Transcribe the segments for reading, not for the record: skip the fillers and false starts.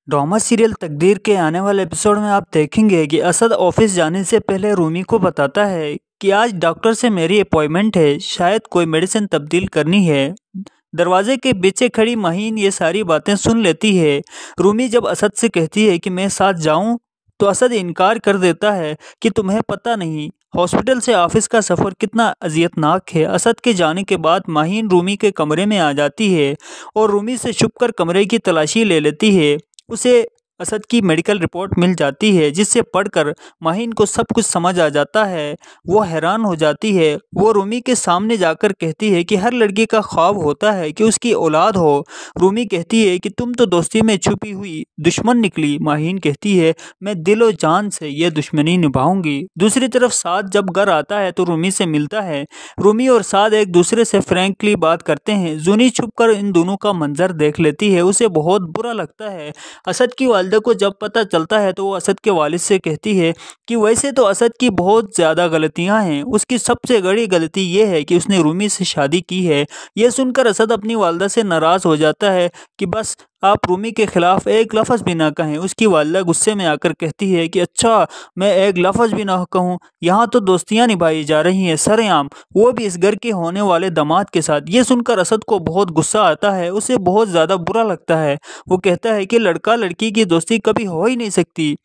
Drama serial तकदीर के आने वाले एपिसोड में आप देखेंगे कि असद ऑफिस जाने से पहले रूमी को बताता है कि आज डॉक्टर से मेरी अपॉइंटमेंट है, शायद कोई मेडिसिन तब्दील करनी है। दरवाजे के पीछे खड़ी महीन ये सारी बातें सुन लेती है। रूमी जब असद से कहती है कि मैं साथ जाऊं, तो असद इनकार कर देता है कि तुम्हें पता नहीं हॉस्पिटल से ऑफिस का सफ़र कितना अजियतनाक है। असद के जाने के बाद माहीन रूमी के कमरे में आ जाती है और रूमी से छुपकर कमरे की तलाशी ले लेती है। उसे असद की मेडिकल रिपोर्ट मिल जाती है, जिससे पढ़कर माहीन को सब कुछ समझ आ जाता है। वो हैरान हो जाती है। वो रूमी के सामने जाकर कहती है कि हर लड़की का ख्वाब होता है कि उसकी औलाद हो। रूमी कहती है कि तुम तो दोस्ती में छुपी हुई दुश्मन निकली। माहीन कहती है मैं दिलो जान से ये दुश्मनी निभाऊंगी। दूसरी तरफ साद जब घर आता है तो रूमी से मिलता है। रूमी और साद एक दूसरे से फ्रैंकली बात करते हैं। जूनी छुपकर इन दोनों का मंजर देख लेती है। उसे बहुत बुरा लगता है। असद की वालिदा को जब पता चलता है तो वो असद के वालिद से कहती है कि वैसे तो असद की बहुत ज़्यादा गलतियां हैं। उसकी सबसे बड़ी गलती ये है कि उसने रूमी से शादी की है। यह सुनकर असद अपनी वालिदा से नाराज़ हो जाता है कि बस आप रूमी के खिलाफ एक लफ्ज़ भी ना कहें। उसकी वालिदा गुस्से में आकर कहती है कि अच्छा, मैं एक लफ्ज़ भी ना कहूँ? यहाँ तो दोस्तियाँ निभाई जा रही हैं सरेआम, वो भी इस घर के होने वाले दामाद के साथ। ये सुनकर असद को बहुत गुस्सा आता है। उसे बहुत ज़्यादा बुरा लगता है। वो कहता है कि लड़का लड़की की दोस्ती कभी हो ही नहीं सकती।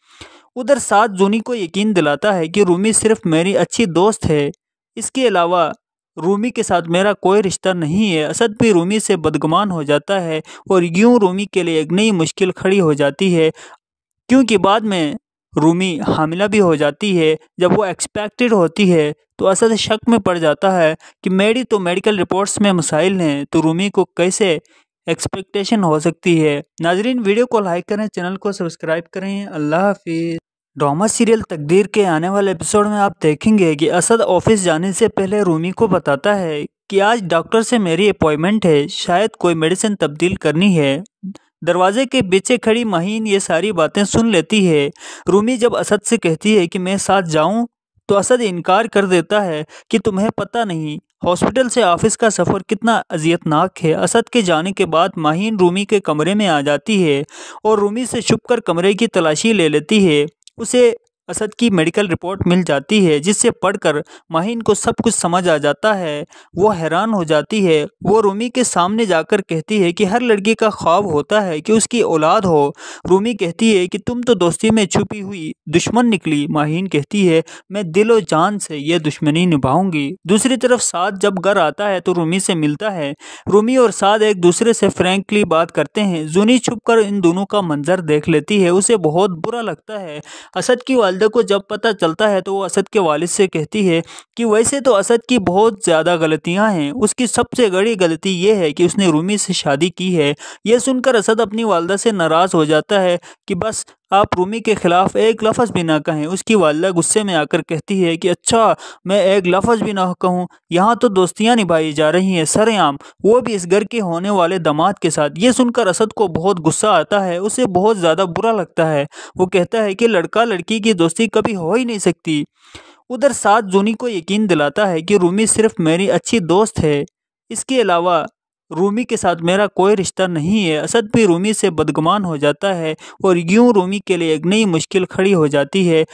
उधर साथ जूनी को यकीन दिलाता है कि रूमी सिर्फ मेरी अच्छी दोस्त है, इसके अलावा रूमी के साथ मेरा कोई रिश्ता नहीं है। असद भी रूमी से बदगुमान हो जाता है और यूं रूमी के लिए एक नई मुश्किल खड़ी हो जाती है, क्योंकि बाद में रूमी हामिला भी हो जाती है। जब वो एक्सपेक्टेड होती है तो असद शक में पड़ जाता है कि मेरी तो मेडिकल रिपोर्ट्स में मसाइल हैं, तो रूमी को कैसे एक्सपेक्टेशन हो सकती है। नाजरीन, वीडियो को लाइक करें, चैनल को सब्सक्राइब करें। अल्लाह हाफिज़। ड्रामा सीरियल तकदीर के आने वाले एपिसोड में आप देखेंगे कि असद ऑफिस जाने से पहले रूमी को बताता है कि आज डॉक्टर से मेरी अपॉइंटमेंट है, शायद कोई मेडिसिन तब्दील करनी है। दरवाजे के पीछे खड़ी महीन ये सारी बातें सुन लेती है। रूमी जब असद से कहती है कि मैं साथ जाऊं, तो असद इनकार कर देता है कि तुम्हें पता नहीं हॉस्पिटल से ऑफिस का सफ़र कितना अजियतनाक है। असद के जाने के बाद माहीन रूमी के कमरे में आ जाती है और रूमी से छुपकर कमरे की तलाशी ले लेती है। उसे असद की मेडिकल रिपोर्ट मिल जाती है, जिससे पढ़कर माहीन को सब कुछ समझ आ जाता है। वो हैरान हो जाती है। वो रूमी के सामने जाकर कहती है कि हर लड़की का ख्वाब होता है कि उसकी औलाद हो। रूमी कहती है कि तुम तो दोस्ती में छुपी हुई दुश्मन निकली। माहीन कहती है मैं दिलो जान से ये दुश्मनी निभाऊंगी। दूसरी तरफ साद जब घर आता है तो रूमी से मिलता है। रूमी और साद एक दूसरे से फ्रैंकली बात करते हैं। जूनी छुपकर इन दोनों का मंजर देख लेती है। उसे बहुत बुरा लगता है। असद की वालिदा को जब पता चलता है तो वो असद के वालिद से कहती है कि वैसे तो असद की बहुत ज़्यादा गलतियां हैं। उसकी सबसे बड़ी गलती ये है कि उसने रूमी से शादी की है। यह सुनकर असद अपनी वालिदा से नाराज़ हो जाता है कि बस आप रूमी के खिलाफ एक लफ्ज़ भी ना कहें। उसकी वालिदा गुस्से में आकर कहती है कि अच्छा, मैं एक लफ्ज़ भी ना कहूँ? यहाँ तो दोस्तियाँ निभाई जा रही हैं सरेआम, वो भी इस घर के होने वाले दामाद के साथ। ये सुनकर असद को बहुत गुस्सा आता है। उसे बहुत ज़्यादा बुरा लगता है। वो कहता है कि लड़का लड़की की दोस्ती कभी हो ही नहीं सकती। उधर साथ जूनी को यकीन दिलाता है कि रूमी सिर्फ मेरी अच्छी दोस्त है, इसके अलावा रूमी के साथ मेरा कोई रिश्ता नहीं है। असद भी रूमी से बदगुमान हो जाता है और यूं रूमी के लिए एक नई मुश्किल खड़ी हो जाती है,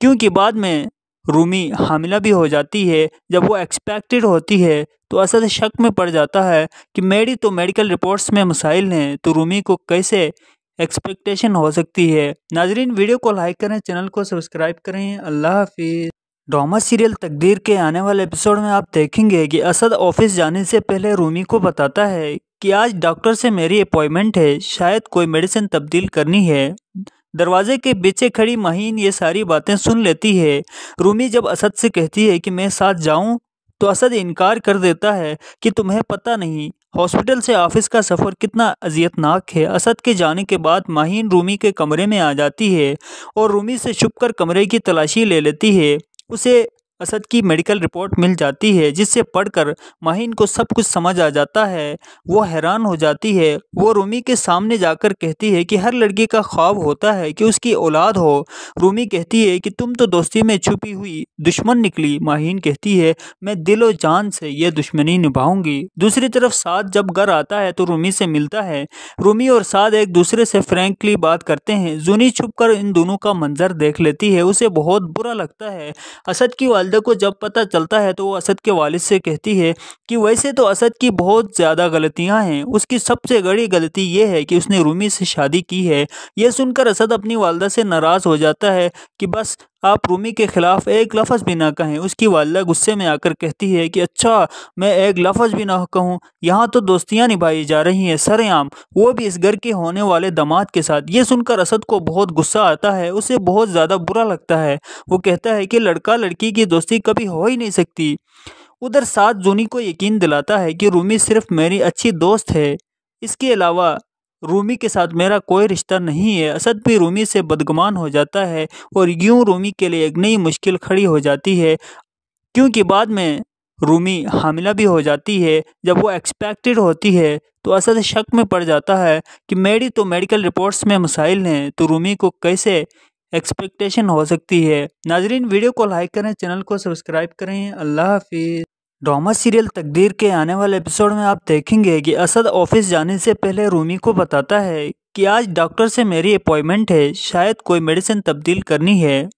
क्योंकि बाद में रूमी हामिला भी हो जाती है। जब वो एक्सपेक्टेड होती है तो असद शक में पड़ जाता है कि मेरी तो मेडिकल रिपोर्ट्स में मसाइल हैं, तो रूमी को कैसे एक्सपेक्टेशन हो सकती है। नाजरीन, वीडियो को लाइक करें, चैनल को सब्सक्राइब करें। अल्लाह हाफिज़। ड्रामा सीरियल तकदीर के आने वाले एपिसोड में आप देखेंगे कि असद ऑफिस जाने से पहले रूमी को बताता है कि आज डॉक्टर से मेरी अपॉइंटमेंट है, शायद कोई मेडिसिन तब्दील करनी है। दरवाजे के पीछे खड़ी महीन ये सारी बातें सुन लेती है। रूमी जब असद से कहती है कि मैं साथ जाऊं, तो असद इनकार कर देता है कि तुम्हें पता नहीं हॉस्पिटल से ऑफिस का सफ़र कितना अजियतनाक है। असद के जाने के बाद माहीन रूमी के कमरे में आ जाती है और रूमी से छुपकर कमरे की तलाशी ले लेती है। उसे असद की मेडिकल रिपोर्ट मिल जाती है, जिससे पढ़कर माहीन को सब कुछ समझ आ जाता है। वो हैरान हो जाती है। वो रूमी के सामने जाकर कहती है कि हर लड़की का ख्वाब होता है कि उसकी औलाद हो। रूमी कहती है कि तुम तो दोस्ती में छुपी हुई दुश्मन निकली। माहीन कहती है, मैं दिलो जान से ये दुश्मनी निभाऊंगी। दूसरी तरफ साद जब घर आता है तो रूमी से मिलता है। रूमी और साद एक दूसरे से फ्रैंकली बात करते हैं। जूनी छुपकर इन दोनों का मंजर देख लेती है। उसे बहुत बुरा लगता है। असद की वालिदा को जब पता चलता है तो वो असद के वालिद से कहती है कि वैसे तो असद की बहुत ज़्यादा गलतियां हैं। उसकी सबसे बड़ी गलती ये है कि उसने रूमी से शादी की है। यह सुनकर असद अपनी वालिदा से नाराज़ हो जाता है कि बस आप रूमी के खिलाफ एक लफ्ज़ भी ना कहें। उसकी वालिदा गुस्से में आकर कहती है कि अच्छा, मैं एक लफ्ज़ भी ना कहूँ? यहाँ तो दोस्तियाँ निभाई जा रही हैं सरेआम, वो भी इस घर के होने वाले दामाद के साथ। ये सुनकर असद को बहुत गुस्सा आता है। उसे बहुत ज़्यादा बुरा लगता है। वो कहता है कि लड़का लड़की की दोस्ती कभी हो ही नहीं सकती। उधर साद जूनी को यकीन दिलाता है कि रूमी सिर्फ मेरी अच्छी दोस्त है, इसके अलावा रूमी के साथ मेरा कोई रिश्ता नहीं है। असद भी रूमी से बदगुमान हो जाता है और यूं रूमी के लिए एक नई मुश्किल खड़ी हो जाती है, क्योंकि बाद में रूमी हामिला भी हो जाती है। जब वो एक्सपेक्टेड होती है तो असद शक में पड़ जाता है कि मेरी तो मेडिकल रिपोर्ट्स में मसाइल हैं, तो रूमी को कैसे एक्सपेक्टेशन हो सकती है। नाजरीन, वीडियो को लाइक करें, चैनल को सब्सक्राइब करें। अल्लाह हाफिज़। ड्रामा सीरियल तकदीर के आने वाले एपिसोड में आप देखेंगे कि असद ऑफिस जाने से पहले रूमी को बताता है कि आज डॉक्टर से मेरी अपॉइंटमेंट है, शायद कोई मेडिसिन तब्दील करनी है।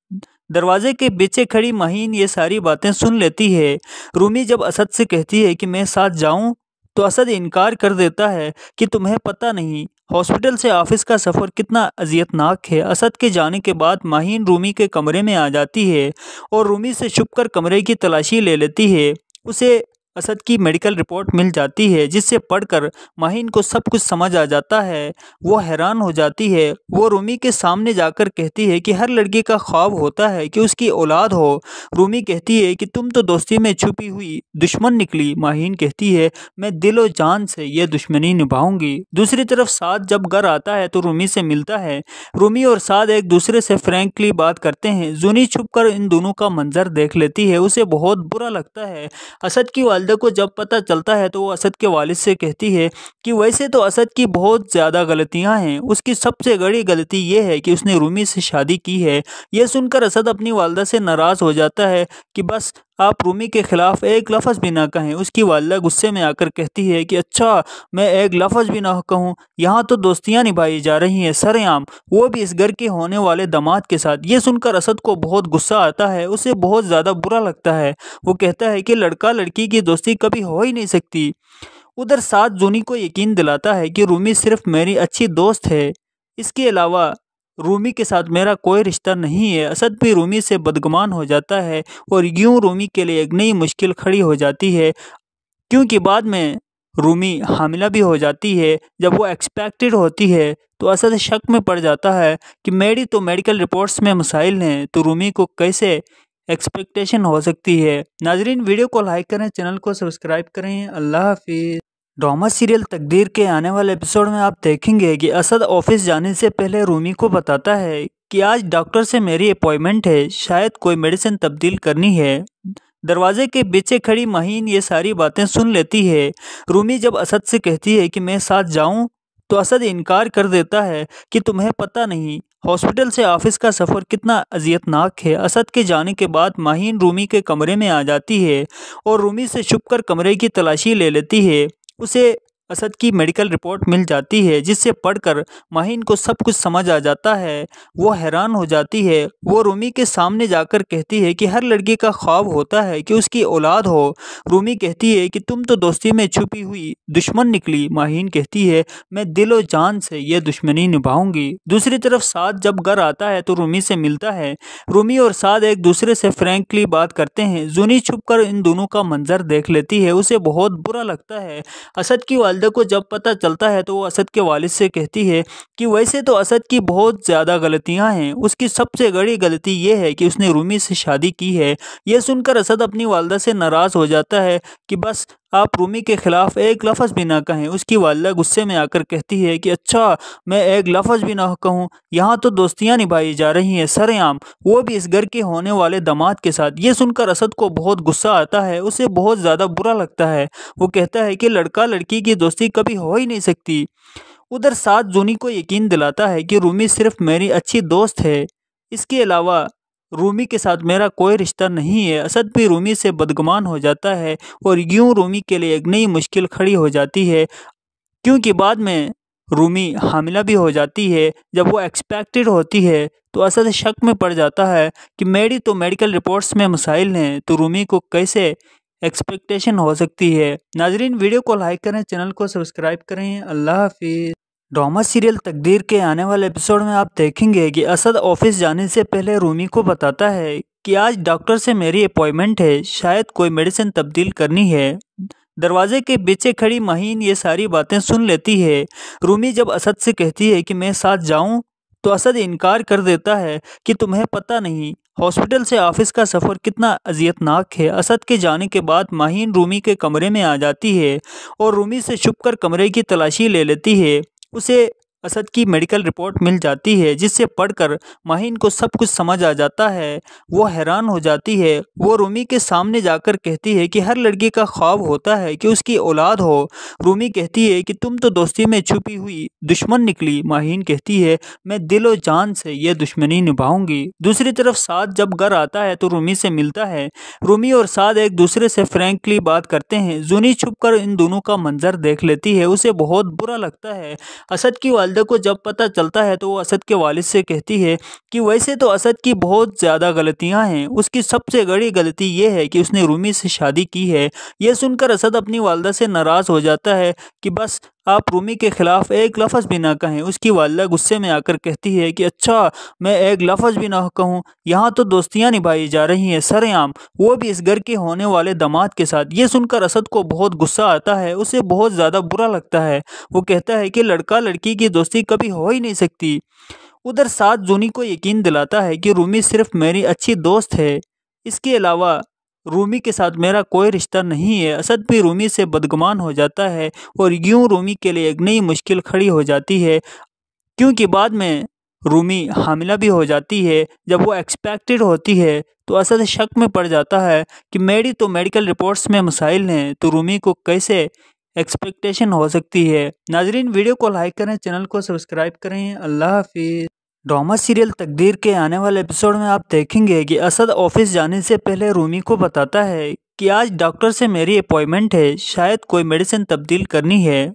दरवाजे के पीछे खड़ी माहीन ये सारी बातें सुन लेती है। रूमी जब असद से कहती है कि मैं साथ जाऊं, तो असद इनकार कर देता है कि तुम्हें पता नहीं हॉस्पिटल से ऑफिस का सफ़र कितना अजियतनाक है। असद के जाने के बाद माहीन रूमी के कमरे में आ जाती है और रूमी से छुपकर कमरे की तलाशी ले लेती है। उसे असद की मेडिकल रिपोर्ट मिल जाती है, जिससे पढ़कर माहीन को सब कुछ समझ आ जाता है। वो हैरान हो जाती है। वो रूमी के सामने जाकर कहती है कि हर लड़की का ख्वाब होता है कि उसकी औलाद हो। रूमी कहती है कि तुम तो दोस्ती में छुपी हुई दुश्मन निकली। माहीन कहती है, मैं दिलो जान से ये दुश्मनी निभाऊंगी। दूसरी तरफ साद जब घर आता है तो रूमी से मिलता है। रूमी और साद एक दूसरे से फ्रैंकली बात करते हैं। जूनी छुपकर इन दोनों का मंजर देख लेती है। उसे बहुत बुरा लगता है। असद की वालिदा को जब पता चलता है तो वो असद के वालिद से कहती है कि वैसे तो असद की बहुत ज़्यादा गलतियां हैं। उसकी सबसे बड़ी गलती ये है कि उसने रूमी से शादी की है। यह सुनकर असद अपनी वालिदा से नाराज़ हो जाता है कि बस आप रूमी के खिलाफ एक लफ्ज़ भी ना कहें। उसकी वालिदा गुस्से में आकर कहती है कि अच्छा, मैं एक लफ्ज़ भी ना कहूँ? यहाँ तो दोस्तियाँ निभाई जा रही हैं सरेआम, वो भी इस घर के होने वाले दामाद के साथ। ये सुनकर असद को बहुत गुस्सा आता है। उसे बहुत ज़्यादा बुरा लगता है। वो कहता है कि लड़का लड़की की दोस्ती कभी हो ही नहीं सकती। उधर साद जूनी को यकीन दिलाता है कि रूमी सिर्फ मेरी अच्छी दोस्त है, इसके अलावा रूमी के साथ मेरा कोई रिश्ता नहीं है। असद भी रूमी से बदगुमान हो जाता है और यूं रूमी के लिए एक नई मुश्किल खड़ी हो जाती है, क्योंकि बाद में रूमी हामिला भी हो जाती है। जब वो एक्सपेक्टेड होती है तो असद शक में पड़ जाता है कि मेरी तो मेडिकल रिपोर्ट्स में मसाइल हैं, तो रूमी को कैसे एक्सपेक्टेशन हो सकती है। नाजरीन, वीडियो को लाइक करें, चैनल को सब्सक्राइब करें। अल्लाह हाफिज़। ड्रामा सीरियल तकदीर के आने वाले एपिसोड में आप देखेंगे कि असद ऑफिस जाने से पहले रूमी को बताता है कि आज डॉक्टर से मेरी अपॉइंटमेंट है, शायद कोई मेडिसिन तब्दील करनी है। दरवाजे के पीछे खड़ी माहीन ये सारी बातें सुन लेती है। रूमी जब असद से कहती है कि मैं साथ जाऊं, तो असद इनकार कर देता है कि तुम्हें पता नहीं हॉस्पिटल से ऑफिस का सफ़र कितना अजियतनाक है। असद के जाने के बाद माहीन रूमी के कमरे में आ जाती है और रूमी से छुपकर कमरे की तलाशी ले लेती है। उसे असद की मेडिकल रिपोर्ट मिल जाती है, जिससे पढ़कर माहीन को सब कुछ समझ आ जाता है। वो हैरान हो जाती है। वो रूमी के सामने जाकर कहती है कि हर लड़की का ख्वाब होता है कि उसकी औलाद हो। रूमी कहती है कि तुम तो दोस्ती में छुपी हुई दुश्मन निकली। माहीन कहती है, मैं दिलो जान से ये दुश्मनी निभाऊंगी। दूसरी तरफ साद जब घर आता है तो रूमी से मिलता है। रूमी और साद एक दूसरे से फ्रैंकली बात करते हैं। जूनी छुपकर इन दोनों का मंजर देख लेती है। उसे बहुत बुरा लगता है। असद की वालिदा को जब पता चलता है तो वो असद के वालिद से कहती है कि वैसे तो असद की बहुत ज़्यादा गलतियां हैं। उसकी सबसे बड़ी गलती ये है कि उसने रूमी से शादी की है। यह सुनकर असद अपनी वालिदा से नाराज़ हो जाता है कि बस आप रूमी के खिलाफ एक लफ्ज़ भी ना कहें। उसकी वालिदा गुस्से में आकर कहती है कि अच्छा, मैं एक लफ्ज़ भी ना कहूँ, यहाँ तो दोस्तियाँ निभाई जा रही हैं सरेआम, वो भी इस घर के होने वाले दामाद के साथ। ये सुनकर असद को बहुत गुस्सा आता है, उसे बहुत ज़्यादा बुरा लगता है। वो कहता है कि लड़का लड़की की दोस्ती कभी हो ही नहीं सकती। उधर साथ जूनी को यकीन दिलाता है कि रूमी सिर्फ मेरी अच्छी दोस्त है, इसके अलावा रूमी के साथ मेरा कोई रिश्ता नहीं है। असद भी रूमी से बदगुमान हो जाता है और यूं रूमी के लिए एक नई मुश्किल खड़ी हो जाती है, क्योंकि बाद में रूमी हामिला भी हो जाती है। जब वो एक्सपेक्टेड होती है तो असद शक में पड़ जाता है कि मेरी तो मेडिकल रिपोर्ट्स में मसाइल हैं, तो रूमी को कैसे एक्सपेक्टेशन हो सकती है। नाजरीन, वीडियो को लाइक करें, चैनल को सब्सक्राइब करें। अल्लाह हाफिज़। ड्रामा सीरियल तकदीर के आने वाले एपिसोड में आप देखेंगे कि असद ऑफिस जाने से पहले रूमी को बताता है कि आज डॉक्टर से मेरी अपॉइंटमेंट है, शायद कोई मेडिसिन तब्दील करनी है। दरवाजे के पीछे खड़ी महीन ये सारी बातें सुन लेती है। रूमी जब असद से कहती है कि मैं साथ जाऊं, तो असद इनकार कर देता है कि तुम्हें पता नहीं हॉस्पिटल से ऑफिस का सफ़र कितना अजियतनाक है। असद के जाने के बाद माहीन रूमी के कमरे में आ जाती है और रूमी से छुपकर कमरे की तलाशी ले लेती है। उसे असद की मेडिकल रिपोर्ट मिल जाती है, जिससे पढ़कर माहीन को सब कुछ समझ आ जाता है। वो हैरान हो जाती है। वो रूमी के सामने जाकर कहती है कि हर लड़की का ख्वाब होता है कि उसकी औलाद हो। रूमी कहती है कि तुम तो दोस्ती में छुपी हुई दुश्मन निकली। माहीन कहती है मैं दिलो जान से ये दुश्मनी निभाऊंगी। दूसरी तरफ साद जब घर आता है तो रूमी से मिलता है। रूमी और साद एक दूसरे से फ्रैंकली बात करते हैं। जूनी छुपकर इन दोनों का मंजर देख लेती है। उसे बहुत बुरा लगता है। असद की वालिदा को जब पता चलता है तो वो असद के वालिद से कहती है कि वैसे तो असद की बहुत ज़्यादा गलतियां हैं, उसकी सबसे बड़ी गलती ये है कि उसने रूमी से शादी की है। यह सुनकर असद अपनी वालिदा से नाराज़ हो जाता है कि बस आप रूमी के खिलाफ एक लफ्ज़ भी ना कहें। उसकी वालिदा गुस्से में आकर कहती है कि अच्छा, मैं एक लफ्ज़ भी ना कहूँ, यहाँ तो दोस्तियाँ निभाई जा रही हैं सरेआम, वो भी इस घर के होने वाले दामाद के साथ। ये सुनकर असद को बहुत गुस्सा आता है, उसे बहुत ज़्यादा बुरा लगता है। वो कहता है कि लड़का लड़की की दोस्ती कभी हो ही नहीं सकती। उधर साथ जूनी को यकीन दिलाता है कि रूमी सिर्फ मेरी अच्छी दोस्त है, इसके अलावा रूमी के साथ मेरा कोई रिश्ता नहीं है। असद भी रूमी से बदगुमान हो जाता है और यूं रूमी के लिए एक नई मुश्किल खड़ी हो जाती है, क्योंकि बाद में रूमी हामिला भी हो जाती है। जब वो एक्सपेक्टेड होती है तो असद शक में पड़ जाता है कि मेरी तो मेडिकल रिपोर्ट्स में मसाइल हैं, तो रूमी को कैसे एक्सपेक्टेशन हो सकती है। नाजरीन, वीडियो को लाइक करें, चैनल को सब्सक्राइब करें। अल्लाह हाफिज़। ड्रामा सीरियल तकदीर के आने वाले एपिसोड में आप देखेंगे कि असद ऑफिस जाने से पहले रूमी को बताता है कि आज डॉक्टर से मेरी अपॉइंटमेंट है, शायद कोई मेडिसिन तब्दील करनी है।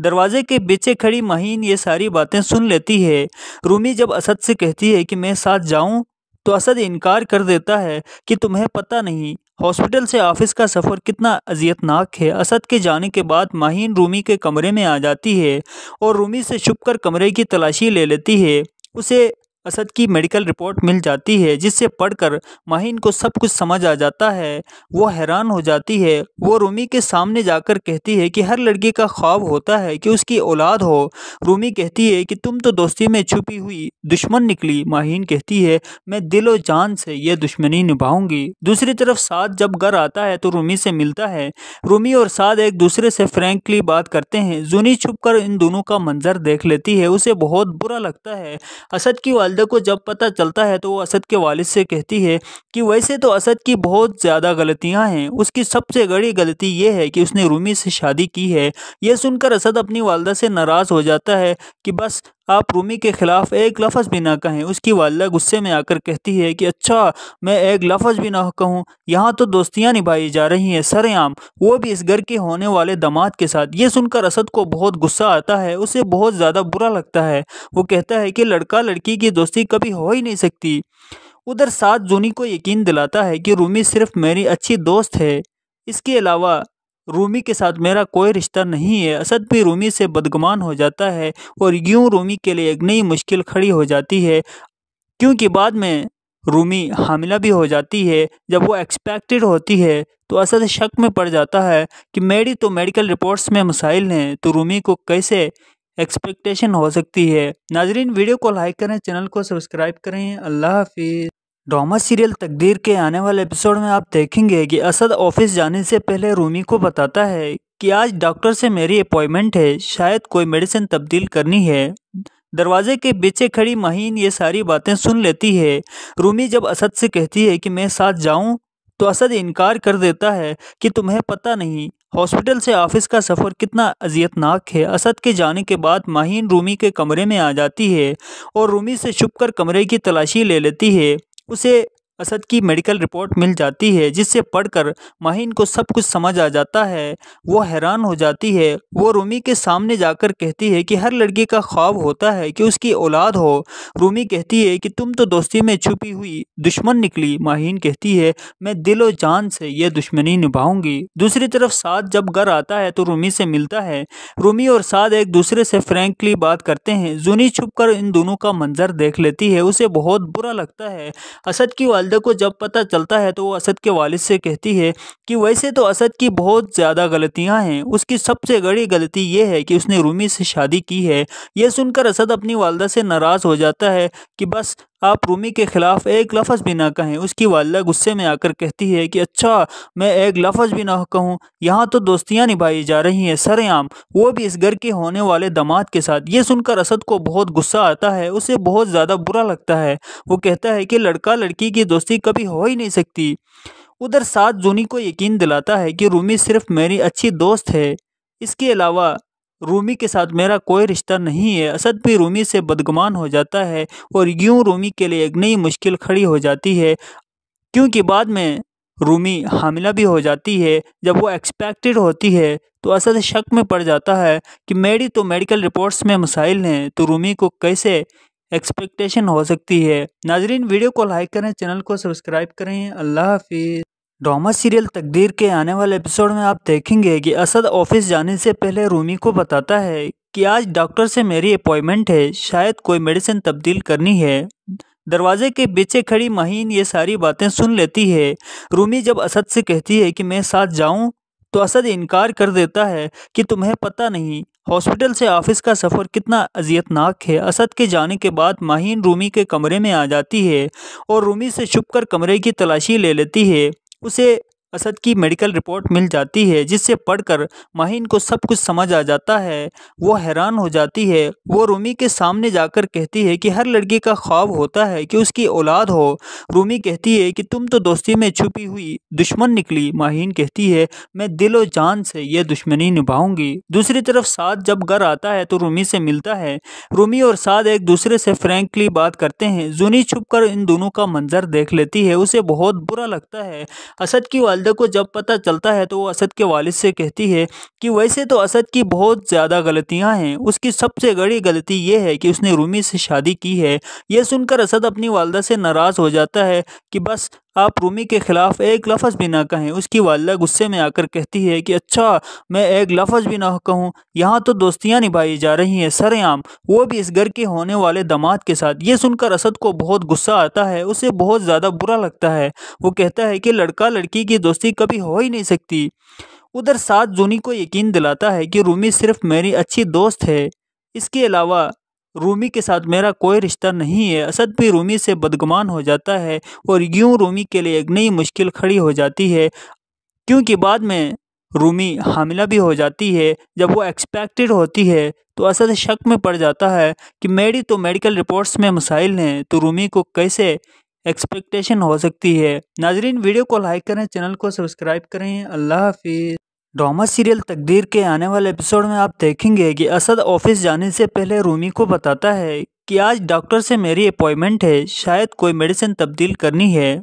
दरवाजे के पीछे खड़ी महीन ये सारी बातें सुन लेती है। रूमी जब असद से कहती है कि मैं साथ जाऊं, तो असद इनकार कर देता है कि तुम्हें पता नहीं हॉस्पिटल से ऑफिस का सफ़र कितना अजियतनाक है। असद के जाने के बाद माहीन रूमी के कमरे में आ जाती है और रूमी से छुपकर कमरे की तलाशी ले लेती है। उसे असद की मेडिकल रिपोर्ट मिल जाती है, जिससे पढ़कर माहीन को सब कुछ समझ आ जाता है। वो हैरान हो जाती है। वो रूमी के सामने जाकर कहती है कि हर लड़की का ख्वाब होता है कि उसकी औलाद हो। रूमी कहती है कि तुम तो दोस्ती में छुपी हुई दुश्मन निकली। माहीन कहती है मैं दिलो जान से ये दुश्मनी निभाऊंगी। दूसरी तरफ साद जब घर आता है तो रूमी से मिलता है। रूमी और साद एक दूसरे से फ्रैंकली बात करते हैं। जूनी छुपकर इन दोनों का मंजर देख लेती है। उसे बहुत बुरा लगता है। असद की वालिदा को जब पता चलता है तो वो असद के वालिद से कहती है कि वैसे तो असद की बहुत ज़्यादा गलतियां हैं, उसकी सबसे बड़ी गलती ये है कि उसने रूमी से शादी की है। यह सुनकर असद अपनी वालिदा से नाराज़ हो जाता है कि बस आप रूमी के खिलाफ एक लफ्ज़ भी ना कहें। उसकी वालिदा गुस्से में आकर कहती है कि अच्छा, मैं एक लफ्ज़ भी ना कहूँ, यहाँ तो दोस्तियाँ निभाई जा रही हैं सरेआम, वो भी इस घर के होने वाले दामाद के साथ। ये सुनकर असद को बहुत गुस्सा आता है, उसे बहुत ज़्यादा बुरा लगता है। वो कहता है कि लड़का लड़की की दोस्ती कभी हो ही नहीं सकती। उधर साथ जूनी को यकीन दिलाता है कि रूमी सिर्फ मेरी अच्छी दोस्त है, इसके अलावा रूमी के साथ मेरा कोई रिश्ता नहीं है। असद भी रूमी से बदगुमान हो जाता है और यूं रूमी के लिए एक नई मुश्किल खड़ी हो जाती है, क्योंकि बाद में रूमी हामिला भी हो जाती है। जब वो एक्सपेक्टेड होती है तो असद शक में पड़ जाता है कि मेरी तो मेडिकल रिपोर्ट्स में मसाइल हैं, तो रूमी को कैसे एक्सपेक्टेशन हो सकती है। नाजरीन, वीडियो को लाइक करें, चैनल को सब्सक्राइब करें। अल्लाह हाफिज़। ड्रामा सीरियल तकदीर के आने वाले एपिसोड में आप देखेंगे कि असद ऑफिस जाने से पहले रूमी को बताता है कि आज डॉक्टर से मेरी अपॉइंटमेंट है, शायद कोई मेडिसिन तब्दील करनी है। दरवाजे के पीछे खड़ी महीन ये सारी बातें सुन लेती है। रूमी जब असद से कहती है कि मैं साथ जाऊं, तो असद इनकार कर देता है कि तुम्हें पता नहीं हॉस्पिटल से ऑफिस का सफ़र कितना अजियतनाक है। असद के जाने के बाद माहीन रूमी के कमरे में आ जाती है और रूमी से छुपकर कमरे की तलाशी ले लेती है। उसे असद की मेडिकल रिपोर्ट मिल जाती है, जिससे पढ़कर माहीन को सब कुछ समझ आ जाता है। वो हैरान हो जाती है। वो रूमी के सामने जाकर कहती है कि हर लड़की का ख्वाब होता है कि उसकी औलाद हो। रूमी कहती है कि तुम तो दोस्ती में छुपी हुई दुश्मन निकली। माहीन कहती है मैं दिलो जान से ये दुश्मनी निभाऊंगी। दूसरी तरफ साद जब घर आता है तो रूमी से मिलता है। रूमी और साद एक दूसरे से फ्रैंकली बात करते हैं। जूनी छुपकर इन दोनों का मंजर देख लेती है। उसे बहुत बुरा लगता है। असद की वालिदा को जब पता चलता है तो वो असद के वालिद से कहती है कि वैसे तो असद की बहुत ज़्यादा गलतियां हैं। उसकी सबसे बड़ी गलती ये है कि उसने रूमी से शादी की है। यह सुनकर असद अपनी वालिदा से नाराज़ हो जाता है कि बस आप रूमी के खिलाफ एक लफ्ज़ भी ना कहें। उसकी वालिदा गुस्से में आकर कहती है कि अच्छा, मैं एक लफ्ज़ भी ना कहूँ? यहाँ तो दोस्तियाँ निभाई जा रही हैं सरेआम, वो भी इस घर के होने वाले दामाद के साथ। ये सुनकर असद को बहुत गुस्सा आता है। उसे बहुत ज़्यादा बुरा लगता है। वो कहता है कि लड़का लड़की की दोस्ती कभी हो ही नहीं सकती। उधर साथ जूनी को यकीन दिलाता है कि रूमी सिर्फ मेरी अच्छी दोस्त है, इसके अलावा रूमी के साथ मेरा कोई रिश्ता नहीं है। असद भी रूमी से बदगुमान हो जाता है और यूं रूमी के लिए एक नई मुश्किल खड़ी हो जाती है, क्योंकि बाद में रूमी हामिला भी हो जाती है। जब वो एक्सपेक्टेड होती है तो असद शक में पड़ जाता है कि मेरी तो मेडिकल रिपोर्ट्स में मसाइल हैं, तो रूमी को कैसे एक्सपेक्टेशन हो सकती है। नाजरीन, वीडियो को लाइक करें, चैनल को सब्सक्राइब करें। अल्लाह हाफिज़। ड्रामा सीरियल तकदीर के आने वाले एपिसोड में आप देखेंगे कि असद ऑफिस जाने से पहले रूमी को बताता है कि आज डॉक्टर से मेरी अपॉइंटमेंट है, शायद कोई मेडिसिन तब्दील करनी है। दरवाजे के पीछे खड़ी महीन ये सारी बातें सुन लेती है। रूमी जब असद से कहती है कि मैं साथ जाऊं, तो असद इनकार कर देता है कि तुम्हें पता नहीं हॉस्पिटल से ऑफिस का सफ़र कितना अजियतनाक है। असद के जाने के बाद माहीन रूमी के कमरे में आ जाती है और रूमी से छुपकर कमरे की तलाशी ले लेती है। उसे असद की मेडिकल रिपोर्ट मिल जाती है, जिससे पढ़कर माहीन को सब कुछ समझ आ जाता है। वो हैरान हो जाती है। वो रूमी के सामने जाकर कहती है कि हर लड़की का ख्वाब होता है कि उसकी औलाद हो। रूमी कहती है कि तुम तो दोस्ती में छुपी हुई दुश्मन निकली। माहीन कहती है मैं दिलो जान से ये दुश्मनी निभाऊंगी। दूसरी तरफ साद जब घर आता है तो रूमी से मिलता है। रूमी और साद एक दूसरे से फ्रैंकली बात करते हैं। जूनी छुपकर इन दोनों का मंजर देख लेती है। उसे बहुत बुरा लगता है। असद की वालिदा को जब पता चलता है तो वो असद के वालिद से कहती है कि वैसे तो असद की बहुत ज़्यादा गलतियां हैं। उसकी सबसे बड़ी गलती ये है कि उसने रूमी से शादी की है। यह सुनकर असद अपनी वालिदा से नाराज़ हो जाता है कि बस आप रूमी के खिलाफ एक लफ्ज़ भी ना कहें। उसकी वालिदा गुस्से में आकर कहती है कि अच्छा, मैं एक लफ्ज़ भी ना कहूँ? यहाँ तो दोस्तियाँ निभाई जा रही हैं सरेआम, वो भी इस घर के होने वाले दामाद के साथ। ये सुनकर असद को बहुत गुस्सा आता है। उसे बहुत ज़्यादा बुरा लगता है। वो कहता है कि लड़का लड़की की दोस्ती कभी हो ही नहीं सकती। उधर साथ जूनी को यकीन दिलाता है कि रूमी सिर्फ मेरी अच्छी दोस्त है, इसके अलावा रूमी के साथ मेरा कोई रिश्ता नहीं है। असद भी रूमी से बदगुमान हो जाता है और यूं रूमी के लिए एक नई मुश्किल खड़ी हो जाती है, क्योंकि बाद में रूमी हामिला भी हो जाती है। जब वो एक्सपेक्टेड होती है तो असद शक में पड़ जाता है कि मेरी तो मेडिकल रिपोर्ट्स में मसाइल हैं, तो रूमी को कैसे एक्सपेक्टेशन हो सकती है। नाजरीन, वीडियो को लाइक करें, चैनल को सब्सक्राइब करें। अल्लाह हाफिज़। ड्रामा सीरियल तकदीर के आने वाले एपिसोड में आप देखेंगे कि असद ऑफिस जाने से पहले रूमी को बताता है कि आज डॉक्टर से मेरी अपॉइंटमेंट है, शायद कोई मेडिसिन तब्दील करनी है।